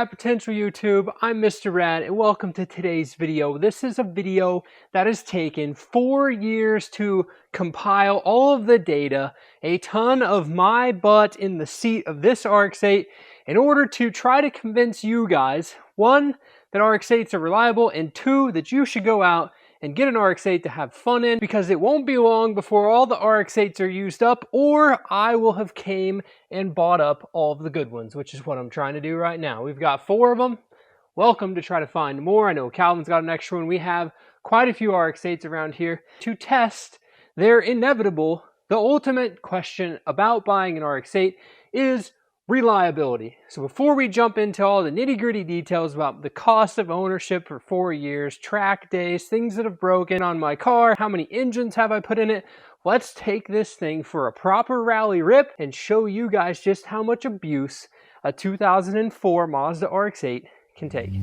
High Potential YouTube, I'm Mr. Rad and welcome to today's video. This is a video that has taken 4 years to compile all of the data, a ton of my butt in the seat of this RX8 in order to try to convince you guys, one, that RX8s are reliable, and two, that you should go out and get an RX8 to have fun in, because it won't be long before all the RX8s are used up, or I will have came and bought up all of the good ones, which is what I'm trying to do right now. We've got 4 of them. Welcome to try to find more. I know Calvin's got an extra one. We have quite a few RX8s around here to test their inevitable, the ultimate question about buying an RX8 is reliability. So before we jump into all the nitty-gritty details about the cost of ownership for 4 years, track days, things that have broken on my car, how many engines have I put in it, let's take this thing for a proper rally rip and show you guys just how much abuse a 2004 Mazda RX-8 can take.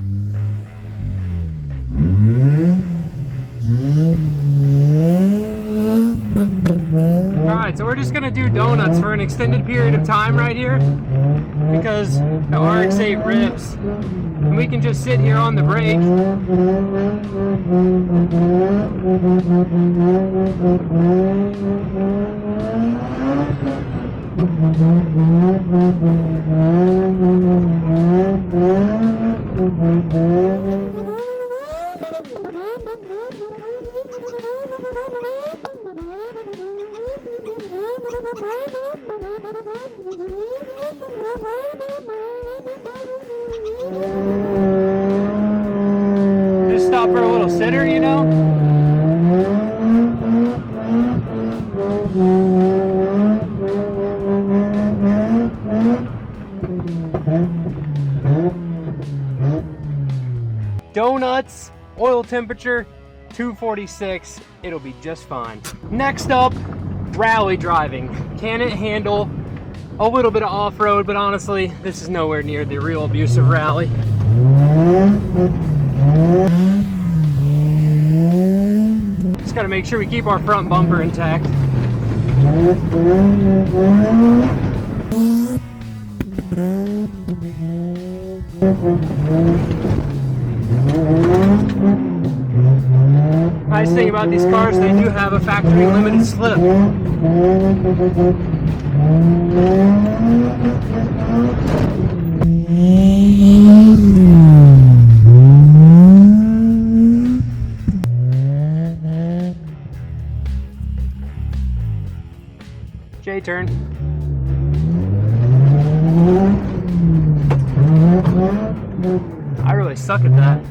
Alright, so we're just gonna do donuts for an extended period of time right here because the RX8 rips and we can just sit here on the brake. Just stop for a little sitter, you know? Donuts, oil temperature, 246, it'll be just fine. Next up, rally driving. Can it handle a little bit of off-road, but honestly, this is nowhere near the real abusive rally. Just gotta make sure we keep our front bumper intact. Nice thing about these cars, they do have a factory limited slip. J-turn. I really suck at that.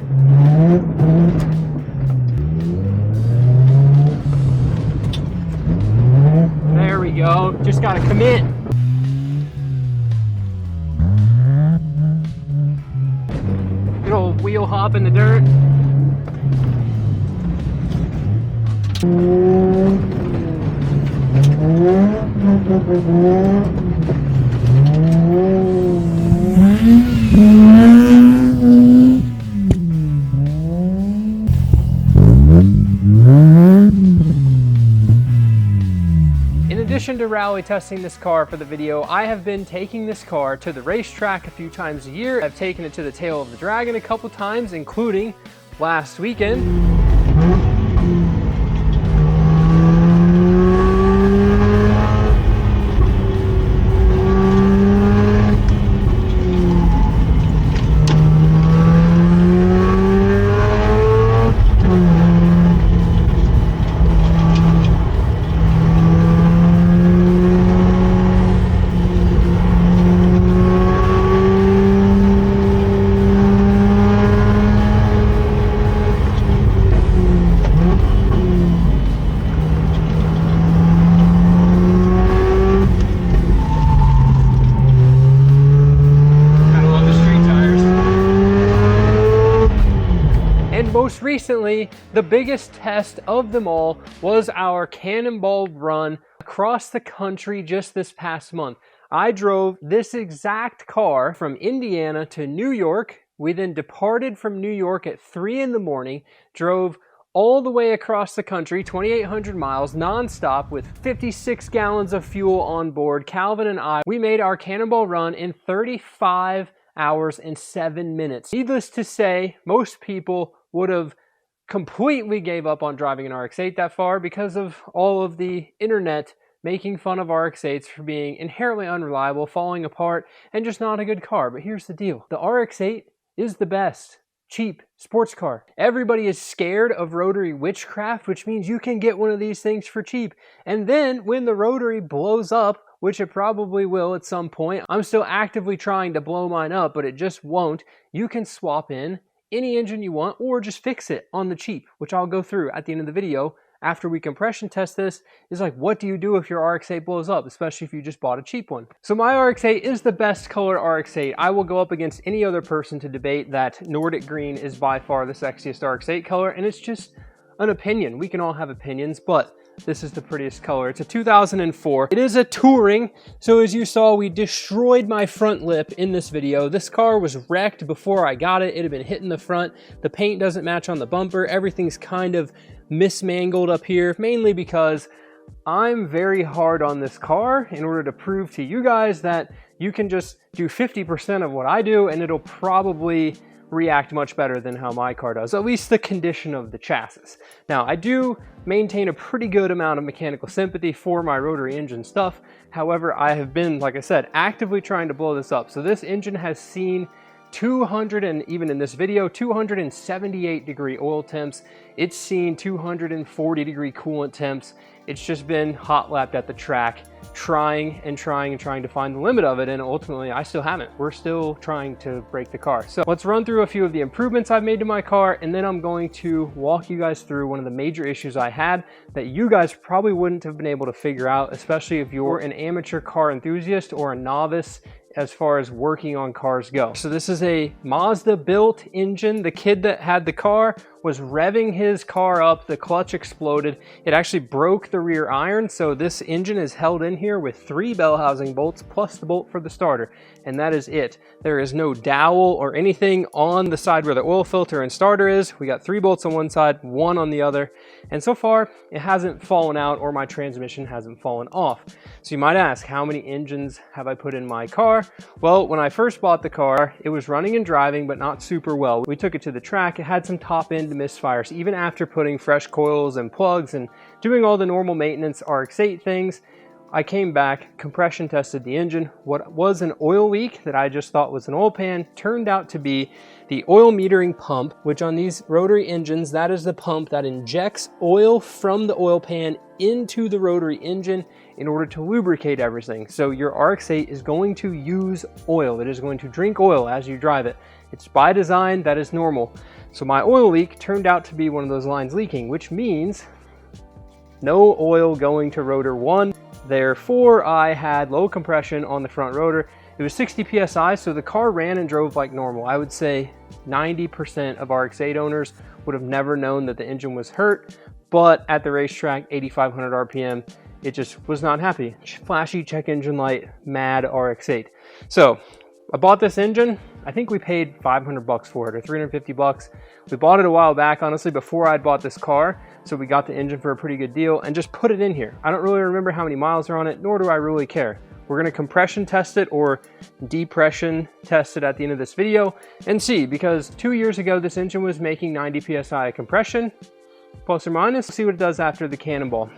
There we go. Just gotta commit. Good old wheel hop in the dirt. In addition to rally testing this car for the video, I have been taking this car to the racetrack a few times a year. I've taken it to the Tail of the Dragon a couple times, including last weekend. Most recently, the biggest test of them all was our Cannonball run across the country just this past month. I drove this exact car from Indiana to New York. We then departed from New York at 3 in the morning, drove all the way across the country, 2,800 miles, non-stop with 56 gallons of fuel on board. Calvin and I, we made our Cannonball run in 35 hours and 7 minutes. Needless to say, most people would have completely gave up on driving an RX-8 that far because of all of the internet making fun of RX-8s for being inherently unreliable, falling apart, and just not a good car. But here's the deal. The RX-8 is the best cheap sports car. Everybody is scared of rotary witchcraft, which means you can get one of these things for cheap. And then when the rotary blows up, which it probably will at some point, I'm still actively trying to blow mine up, but it just won't, you can swap in any engine you want or just fix it on the cheap, which I'll go through at the end of the video after we compression test this. Is like, what do you do if your RX-8 blows up, especially if you just bought a cheap one? So my RX-8 is the best color RX-8. I will go up against any other person to debate that Nordic green is by far the sexiest RX-8 color, and it's just an opinion. We can all have opinions, but this is the prettiest color. It's a 2004. It is a touring, so as you saw, we destroyed my front lip in this video. This car was wrecked before I got it. It had been hitting the front. The paint doesn't match on the bumper. Everything's kind of mismangled up here, mainly because I'm very hard on this car in order to prove to you guys that you can just do 50% of what I do and it'll probably react much better than how my car does, at least the condition of the chassis. Now, I do maintain a pretty good amount of mechanical sympathy for my rotary engine stuff. However, I have been, like I said, actively trying to blow this up. So this engine has seen 200, and even in this video, 278 degree oil temps. It's seen 240 degree coolant temps. It's just been hot lapped at the track, trying to find the limit of it, and ultimately I still haven't. We're still trying to break the car. So let's run through a few of the improvements I've made to my car, and then I'm going to walk you guys through one of the major issues I had that you guys probably wouldn't have been able to figure out, especially if you're an amateur car enthusiast or a novice as far as working on cars go. So this is a Mazda built engine. The kid that had the car was revving his car up, the clutch exploded. It actually broke the rear iron, so this engine is held in here with 3 bell housing bolts plus the bolt for the starter, and that is it. There is no dowel or anything on the side where the oil filter and starter is. We got 3 bolts on one side, 1 on the other, and so far it hasn't fallen out or my transmission hasn't fallen off. So you might ask, how many engines have I put in my car? Well, when I first bought the car, it was running and driving, but not super well. We took it to the track. It had some top end misfires. Even after putting fresh coils and plugs and doing all the normal maintenance RX-8 things, I came back, compression tested the engine. What was an oil leak that I just thought was an oil pan turned out to be the oil metering pump, which on these rotary engines, that is the pump that injects oil from the oil pan into the rotary engine in order to lubricate everything. So your RX-8 is going to use oil. It is going to drink oil as you drive it. It's by design, that is normal. So my oil leak turned out to be one of those lines leaking, which means no oil going to rotor 1. Therefore, I had low compression on the front rotor. It was 60 PSI, so the car ran and drove like normal. I would say 90% of RX-8 owners would have never known that the engine was hurt, but at the racetrack, 8,500 RPM, it just was not happy. Flashy check engine light, mad RX-8. So I bought this engine. I think we paid 500 bucks for it, or 350 bucks. We bought it a while back, honestly, before I'd bought this car. So we got the engine for a pretty good deal and just put it in here. I don't really remember how many miles are on it, nor do I really care. We're gonna compression test it or depression test it at the end of this video and see, because 2 years ago, this engine was making 90 PSI compression, plus or minus. See what it does after the Cannonball.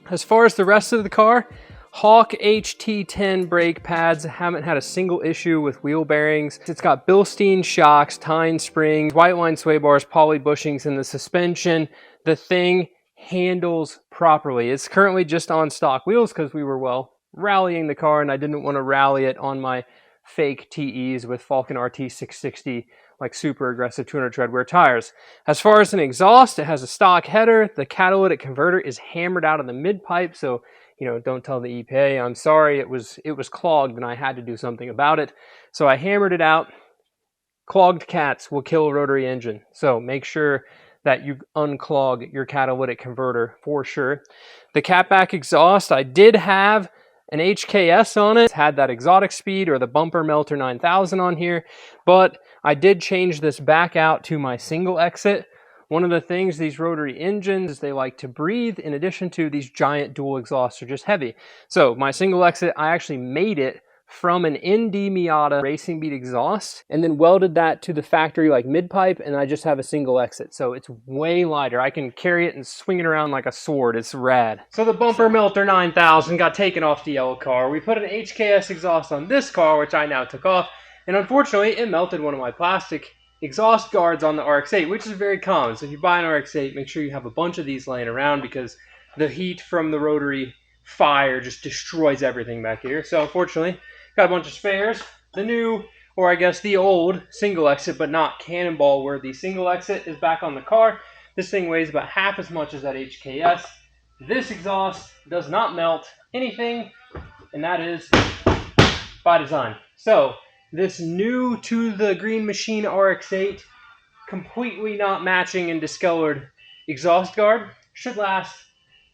As far as the rest of the car, Hawk HT10 brake pads, haven't had a single issue with wheel bearings. It's got Bilstein shocks, tine springs, white line sway bars, poly bushings in the suspension. The thing handles properly. It's currently just on stock wheels because we were, well, rallying the car and I didn't want to rally it on my fake TEs with Falcon RT 660, like super aggressive 200 treadwear tires. As far as an exhaust, it has a stock header. The catalytic converter is hammered out of the mid pipe, so don't tell the EPA, I'm sorry, it was clogged and I had to do something about it. So I hammered it out. Clogged cats will kill a rotary engine. So make sure that you unclog your catalytic converter for sure. The catback exhaust, I did have an HKS on it. It had that exotic speed or the bumper melter 9000 on here, but I did change this back out to my single exit. One of the things, these rotary engines, they like to breathe. In addition to these giant dual exhausts are just heavy. So my single exit, I actually made it from an ND Miata Racing Beat exhaust and then welded that to the factory like mid pipe, and I just have a single exit. So it's way lighter. I can carry it and swing it around like a sword. It's rad. So the bumper melter 9000 got taken off the yellow car. We put an HKS exhaust on this car, which I now took off, and unfortunately it melted one of my plastic exhaust guards on the RX8, which is very common. So if you buy an RX8, make sure you have a bunch of these laying around because the heat from the rotary fire just destroys everything back here. So unfortunately, got a bunch of spares. The new, or I guess the old, single exit, but not Cannonball worthy single exit is back on the car. This thing weighs about half as much as that HKS. This exhaust does not melt anything, and that is by design. So this new to the Green Machine RX8, completely not matching and discolored exhaust guard, should last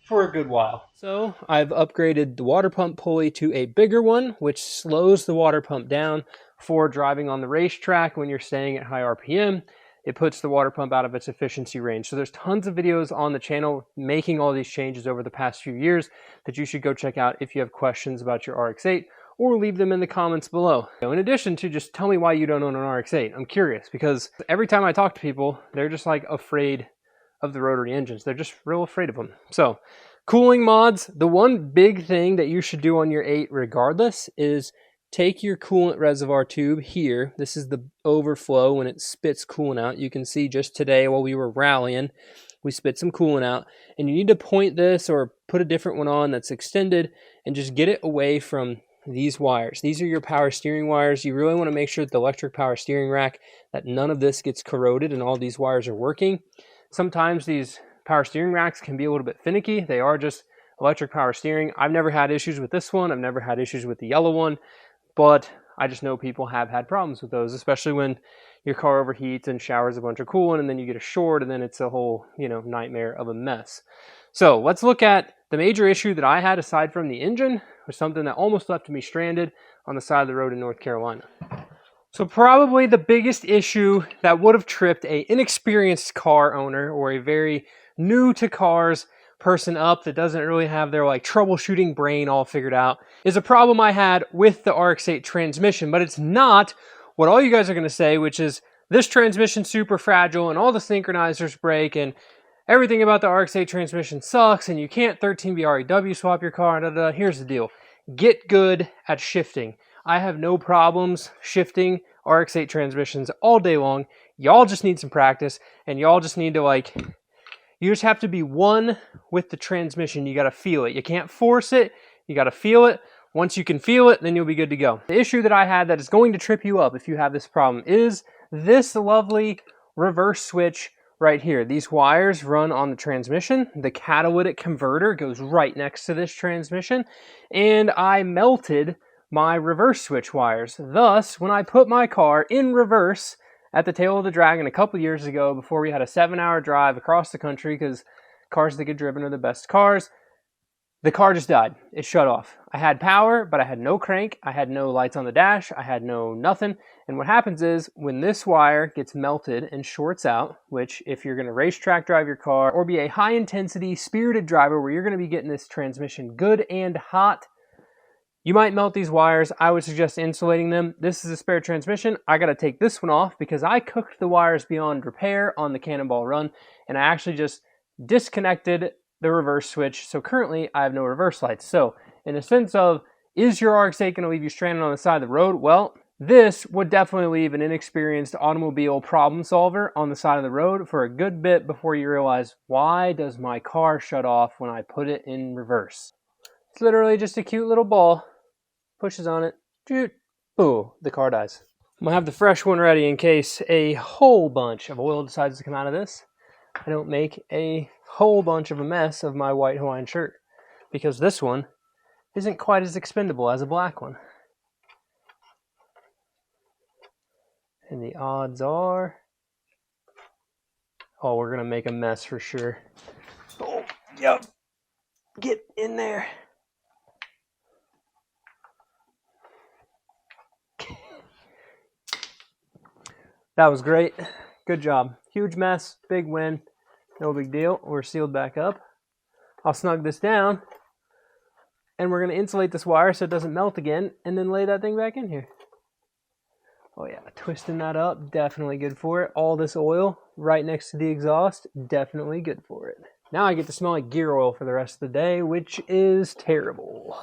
for a good while. So I've upgraded the water pump pulley to a bigger one, which slows the water pump down for driving on the racetrack when you're staying at high RPM. It puts the water pump out of its efficiency range. So there's tons of videos on the channel making all these changes over the past few years that you should go check out if you have questions about your RX8, or leave them in the comments below. In addition to just tell me why you don't own an RX8. I'm curious because every time I talk to people, they're just like afraid of the rotary engines. They're just real afraid of them. So cooling mods, the one big thing that you should do on your 8 regardless is take your coolant reservoir tube here. This is the overflow when it spits coolant out. You can see just today while we were rallying, we spit some coolant out, and you need to point this or put a different one on that's extended and just get it away from these wires. These are your power steering wires. You really want to make sure that the electric power steering rack, that none of this gets corroded and all these wires are working. Sometimes these power steering racks can be a little bit finicky. They are just electric power steering. I've never had issues with this one. I've never had issues with the yellow one, but I just know people have had problems with those, especially when your car overheats and showers a bunch of coolant and then you get a short and then it's a whole, nightmare of a mess. So let's look at the major issue that I had aside from the engine, was something that almost left me stranded on the side of the road in North Carolina. So probably the biggest issue that would have tripped a inexperienced car owner or a very new to cars person up that doesn't really have their troubleshooting brain all figured out is a problem I had with the RX8 transmission. But it's not what all you guys are going to say, which is this transmission's super fragile and all the synchronizers break and everything about the RX8 transmission sucks and you can't 13B REW swap your car. Here's the deal. Get good at shifting. I have no problems shifting RX8 transmissions all day long. Y'all just need some practice, and y'all just need to you just have to be one with the transmission. You got to feel it. You can't force it. You got to feel it. Once you can feel it, then you'll be good to go. The issue that I had that is going to trip you up if you have this problem is this lovely reverse switch right here. These wires run on the transmission. The catalytic converter goes right next to this transmission, and I melted my reverse switch wires. Thus, when I put my car in reverse at the tail of the dragon a couple years ago, before we had a 7-hour drive across the country, because cars that get driven are the best cars, the car just died. It shut off. I had power, but I had no crank. I had no lights on the dash. I had no nothing. And what happens is when this wire gets melted and shorts out, which if you're going to racetrack drive your car or be a high intensity spirited driver where you're going to be getting this transmission good and hot, you might melt these wires. I would suggest insulating them. This is a spare transmission. I got to take this one off because I cooked the wires beyond repair on the Cannonball run, and I actually just disconnected the reverse switch. So currently I have no reverse lights. So in a sense of, is your RX8 going to leave you stranded on the side of the road? Well, this would definitely leave an inexperienced automobile problem solver on the side of the road for a good bit before you realize, why does my car shut off when I put it in reverse? It's literally just a cute little ball. Pushes on it, shoot, boo, the car dies. I'm gonna have the fresh one ready in case a whole bunch of oil decides to come out of this. I don't make a whole bunch of a mess of my white Hawaiian shirt, because this one isn't quite as expendable as a black one. And the odds are, oh, we're gonna make a mess for sure. Oh, yep, get in there. That was great. Good job. Huge mess, big win. No big deal. We're sealed back up. I'll snug this down. And we're going to insulate this wire so it doesn't melt again, and then lay that thing back in here. Oh yeah, twisting that up, definitely good for it. All this oil right next to the exhaust, definitely good for it. Now I get to smell like gear oil for the rest of the day, which is terrible.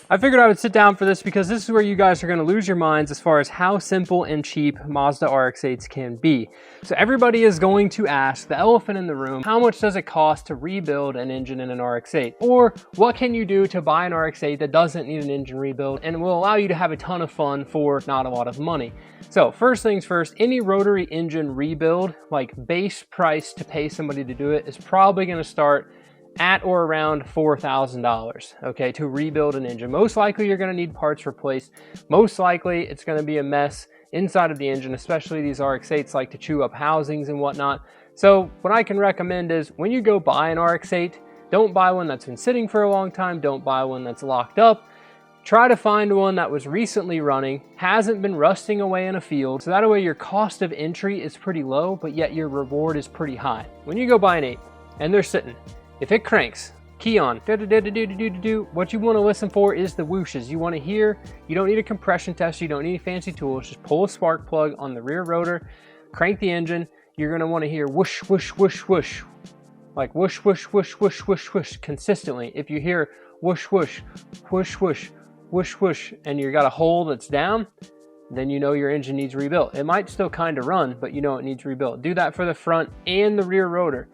I figured I would sit down for this because this is where you guys are going to lose your minds as far as how simple and cheap Mazda RX-8s can be. So everybody is going to ask the elephant in the room, how much does it cost to rebuild an engine in an RX-8? Or what can you do to buy an RX-8 that doesn't need an engine rebuild and will allow you to have a ton of fun for not a lot of money? So first things first, any rotary engine rebuild, like base price to pay somebody to do it, is probably going to start at or around $4,000, okay, to rebuild an engine. Most likely you're going to need parts replaced. Most likely it's going to be a mess inside of the engine, especially these RX-8s like to chew up housings and whatnot. So what I can recommend is when you go buy an RX-8, don't buy one that's been sitting for a long time. Don't buy one that's locked up. Try to find one that was recently running, hasn't been rusting away in a field, so that way your cost of entry is pretty low, but yet your reward is pretty high. When you go buy an 8 and they're sitting, if it cranks, key on, what you want to listen for is the whooshes. You want to hear, you don't need a compression tester, you don't need any fancy tools, just pull a spark plug on the rear rotor, crank the engine, you're going to want to hear whoosh, whoosh, whoosh, whoosh. Like whoosh, whoosh, whoosh, whoosh, whoosh, whoosh, consistently. If you hear whoosh, whoosh, whoosh, whoosh, whoosh, whoosh, and you got a hole that's down, then you know your engine needs rebuilt. It might still kind of run, but you know it needs rebuilt. Do that for the front and the rear rotor.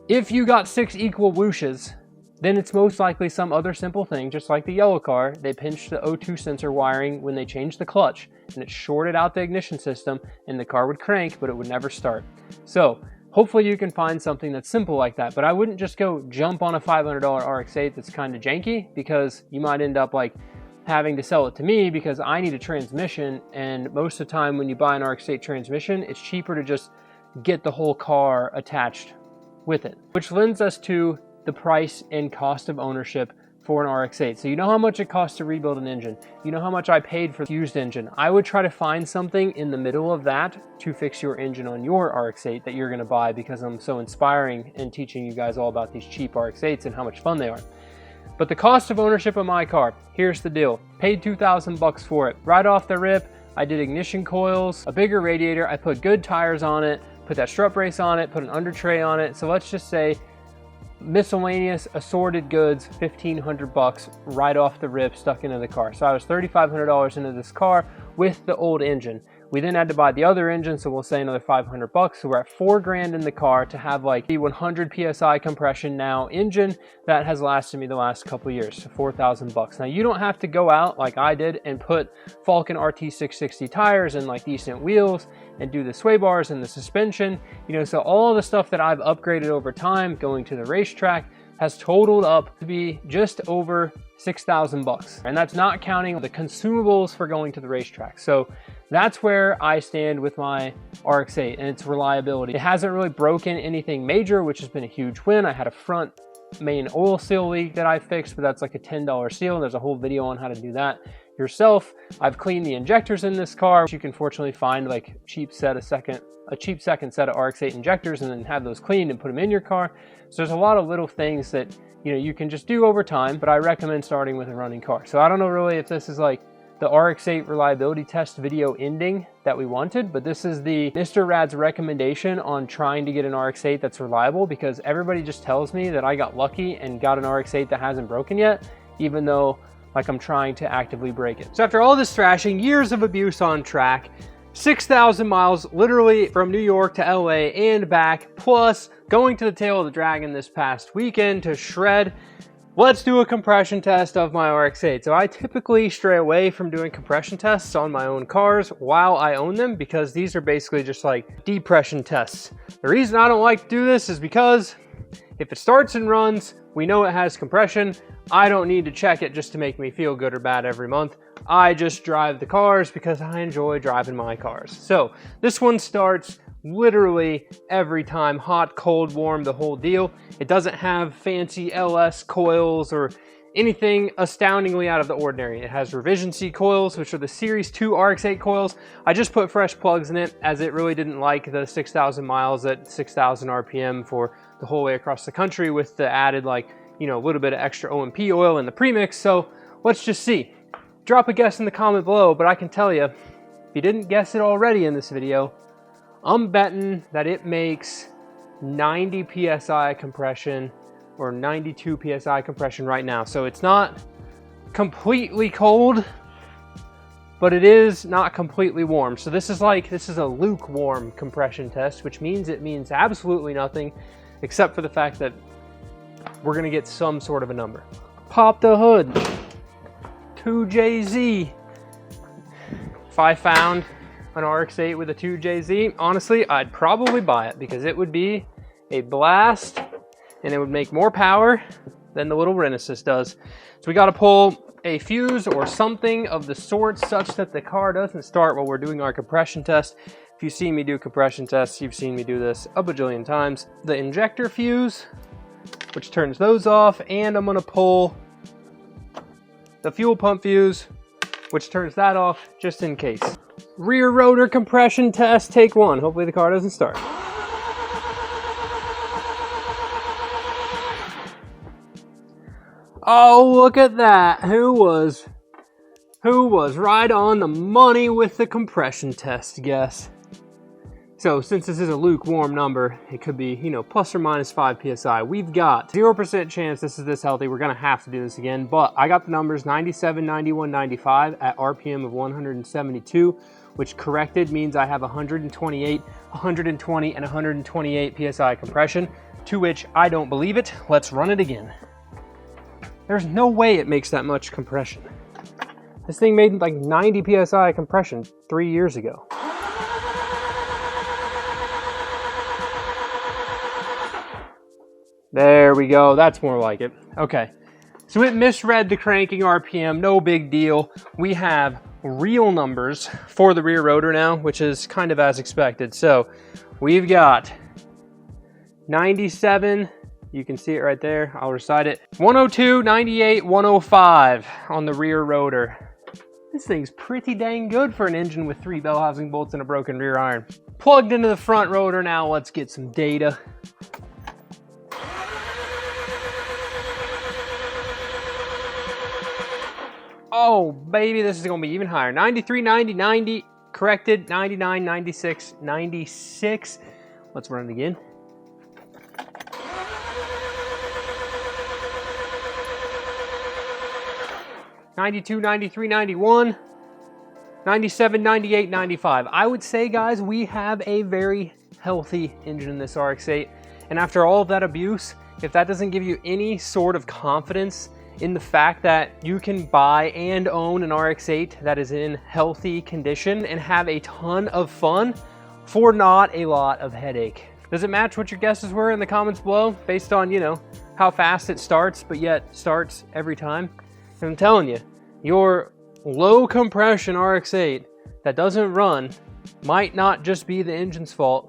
If you got 6 equal whooshes, then it's most likely some other simple thing, just like the yellow car. They pinched the O2 sensor wiring when they changed the clutch, and it shorted out the ignition system, and the car would crank, but it would never start. So hopefully you can find something that's simple like that, but I wouldn't just go jump on a $500 RX-8 that's kind of janky, because you might end up like having to sell it to me because I need a transmission, and most of the time when you buy an RX-8 transmission, it's cheaper to just get the whole car attached with it. Which lends us to the price and cost of ownership for an RX-8. So you know how much it costs to rebuild an engine. You know how much I paid for the used engine. I would try to find something in the middle of that to fix your engine on your RX-8 that you're going to buy, because I'm so inspiring and teaching you guys all about these cheap RX-8s and how much fun they are. But the cost of ownership of my car, here's the deal. Paid $2,000 for it. Right off the rip, I did ignition coils, a bigger radiator, I put good tires on it, put that strut brace on it, put an under tray on it. So let's just say miscellaneous assorted goods, $1,500 right off the rip stuck into the car. So I was $3,500 into this car with the old engine. We then had to buy the other engine, so we'll say another $500. So we're at $4,000 in the car to have like the 100 PSI compression now engine that has lasted me the last couple of years, so $4,000. Now you don't have to go out like I did and put Falcon RT660 tires and like decent wheels and do the sway bars and the suspension, you know, so all the stuff that I've upgraded over time going to the racetrack has totaled up to be just over $6,000. And that's not counting the consumables for going to the racetrack. So that's where I stand with my RX-8 and its reliability. It hasn't really broken anything major, which has been a huge win. I had a front main oil seal leak that I fixed, but that's like a $10 seal. There's a whole video on how to do that yourself. I've cleaned the injectors in this car, which you can fortunately find like a cheap second set of RX-8 injectors and then have those cleaned and put them in your car. So there's a lot of little things that, you know, you can just do over time, but I recommend starting with a running car. So I don't know really if this is like the RX-8 reliability test video ending that we wanted, but this is the Mr. Rad's recommendation on trying to get an RX-8 that's reliable, because everybody just tells me that I got lucky and got an RX-8 that hasn't broken yet, even though like I'm trying to actively break it. So after all this thrashing, years of abuse on track, 6,000 miles literally from New York to LA and back, plus going to the tail of the dragon this past weekend to shred, let's do a compression test of my RX-8. So I typically stray away from doing compression tests on my own cars while I own them, because these are basically just like depression tests. The reason I don't like to do this is because if it starts and runs, we know it has compression. I don't need to check it just to make me feel good or bad every month. I just drive the cars because I enjoy driving my cars. So this one starts literally every time, hot, cold, warm, the whole deal. It doesn't have fancy LS coils or anything astoundingly out of the ordinary. It has revision C coils, which are the Series 2 RX8 coils. I just put fresh plugs in it as it really didn't like the 6,000 miles at 6,000 RPM for the whole way across the country with the added, like, you know, a little bit of extra OMP oil in the premix. So let's just see. Drop a guess in the comment below, but I can tell you, if you didn't guess it already in this video, I'm betting that it makes 90 PSI compression or 92 PSI compression right now. So it's not completely cold, but it is not completely warm. So this is a lukewarm compression test, which means it means absolutely nothing except for the fact that we're gonna get some sort of a number. Pop the hood, 2JZ. If I found an RX8 with a 2JZ, honestly, I'd probably buy it because it would be a blast and it would make more power than the little Renesis does. So we gotta pull a fuse or something of the sort such that the car doesn't start while we're doing our compression test. If you've seen me do compression tests, you've seen me do this a bajillion times. The injector fuse, which turns those off, and I'm gonna pull the fuel pump fuse, which turns that off just in case. Rear rotor compression test, take one. Hopefully the car doesn't start. Oh, look at that. Who was right on the money with the compression test, guess. So since this is a lukewarm number, it could be, you know, plus or minus 5 PSI. We've got 0% chance this is this healthy. We're gonna have to do this again, but I got the numbers 97, 91, 95 at RPM of 172, which corrected means I have 128, 120, and 128 PSI compression, to which I don't believe it. Let's run it again. There's no way it makes that much compression. This thing made like 90 PSI compression 3 years ago. There we go, that's more like it. Okay, so it misread the cranking RPM, no big deal. We have real numbers for the rear rotor now, which is kind of as expected. So we've got 97, you can see it right there, I'll recite it. 102, 98, 105 on the rear rotor. This thing's pretty dang good for an engine with 3 bell housing bolts and a broken rear iron. Plugged into the front rotor now, let's get some data. Oh, baby, this is gonna be even higher. 93, 90, 90, corrected, 99, 96, 96. Let's run it again. '92, 93, 91, 97, 98, 95. I would say, guys, we have a very healthy engine in this RX8. And after all of that abuse, if that doesn't give you any sort of confidence in the fact that you can buy and own an RX8 that is in healthy condition and have a ton of fun for not a lot of headache. Does it match what your guesses were in the comments below based on, you know, how fast it starts, but yet starts every time? And I'm telling you, your low compression RX8 that doesn't run might not just be the engine's fault.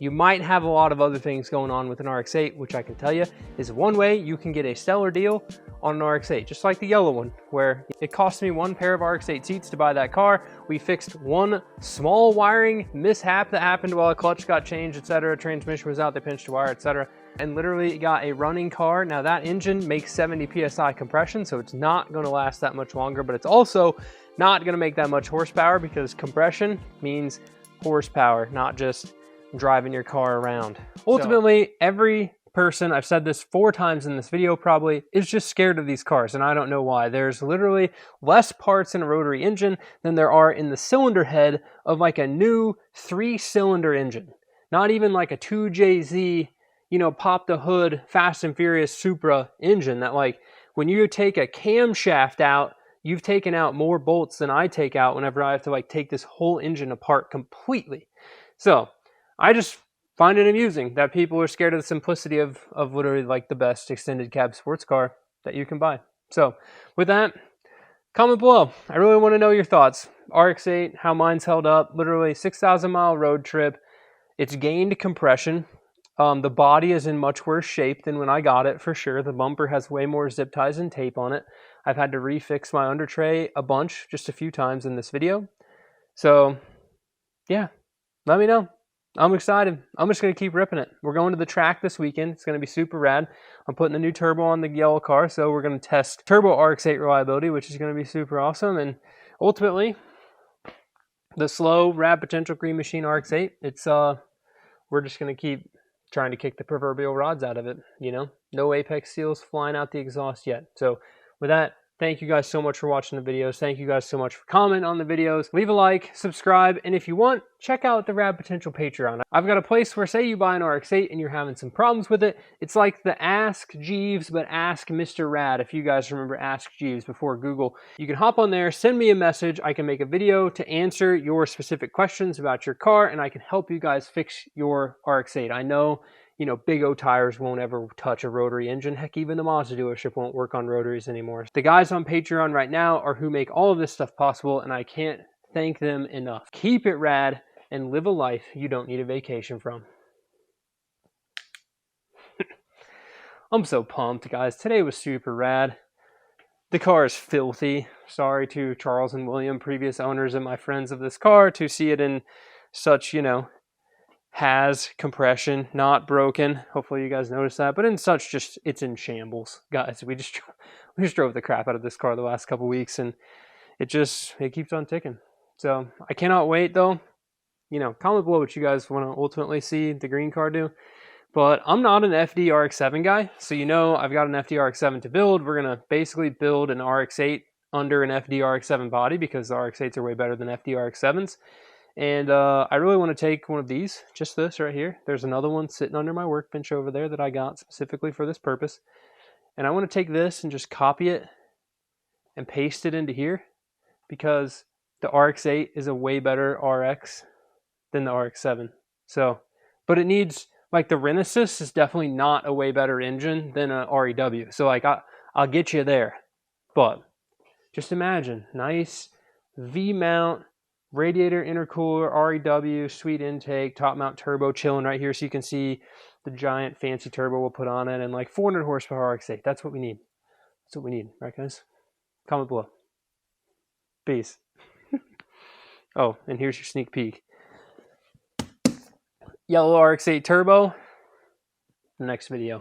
You might have a lot of other things going on with an RX8, which I can tell you is one way you can get a stellar deal on an RX8, just like the yellow one, where it cost me 1 pair of RX8 seats to buy that car. We fixed one small wiring mishap that happened while a clutch got changed, etc. Transmission was out, they pinched a wire, etc. And literally got a running car. Now that engine makes 70 PSI compression, so it's not gonna last that much longer, but it's also not gonna make that much horsepower because compression means horsepower, not just driving your car around. Ultimately, every person, I've said this 4 times in this video probably, is just scared of these cars, and I don't know why. There's literally less parts in a rotary engine than there are in the cylinder head of like a new 3-cylinder engine. Not even like a 2JZ, you know, pop the hood, Fast and Furious Supra engine that, like, when you take a camshaft out, you've taken out more bolts than I take out whenever I have to like take this whole engine apart completely. So I just find it amusing that people are scared of the simplicity of literally like the best extended cab sports car that you can buy. So with that, comment below. I really want to know your thoughts. RX8, how mine's held up, literally 6,000 mile road trip. It's gained compression. The body is in much worse shape than when I got it, for sure. The bumper has way more zip ties and tape on it. I've had to refix my under tray a bunch, just a few times in this video. So, yeah, let me know. I'm excited. I'm just going to keep ripping it. We're going to the track this weekend. It's going to be super rad. I'm putting a new turbo on the yellow car, so we're going to test turbo RX8 reliability, which is going to be super awesome. And ultimately, the slow, rad potential green machine RX8, we're just going to keep trying to kick the proverbial rods out of it, you know? No apex seals flying out the exhaust yet. So with that, thank you guys so much for watching the videos. Thank you guys so much for commenting on the videos. Leave a like, subscribe, and if you want, check out the Rad Potential Patreon. I've got a place where, say you buy an RX8 and you're having some problems with it, it's like the Ask Jeeves, but Ask Mr. Rad, if you guys remember Ask Jeeves before Google. You can hop on there, send me a message, I can make a video to answer your specific questions about your car, and I can help you guys fix your RX8. I know, you know, Big O tires won't ever touch a rotary engine. Heck, even the Mazda dealership won't work on rotaries anymore. The guys on Patreon right now are who make all of this stuff possible, and I can't thank them enough. Keep it rad and live a life you don't need a vacation from. I'm so pumped, guys. Today was super rad. The car is filthy. Sorry to Charles and William, previous owners and my friends of this car, to see it in such, you know, has compression, not broken. Hopefully you guys noticed that, but in such, just, it's in shambles, guys. We just drove the crap out of this car the last couple weeks, and it keeps on ticking. So I cannot wait, though. You know, comment below what you guys want to ultimately see the green car do. But I'm not an FD RX7 guy, so you know I've got an FD RX7 to build. We're gonna basically build an RX8 under an FD RX7 body, because the RX8s are way better than FD RX7s. And I really want to take one of these, just this right here. There's another one sitting under my workbench over there that I got specifically for this purpose. And I want to take this and just copy it and paste it into here, because the RX8 is a way better RX than the RX7. So, but it needs, like, the Renesis is definitely not a way better engine than a REW. So like I'll get you there. But just imagine, nice V-mount, radiator intercooler, REW, sweet intake, top mount turbo chilling right here, so you can see the giant fancy turbo we'll put on it, and like 400 horsepower RX8. That's what we need. That's what we need, right, guys? Comment below. Peace. Oh, and here's your sneak peek. Yellow RX8 turbo, next video.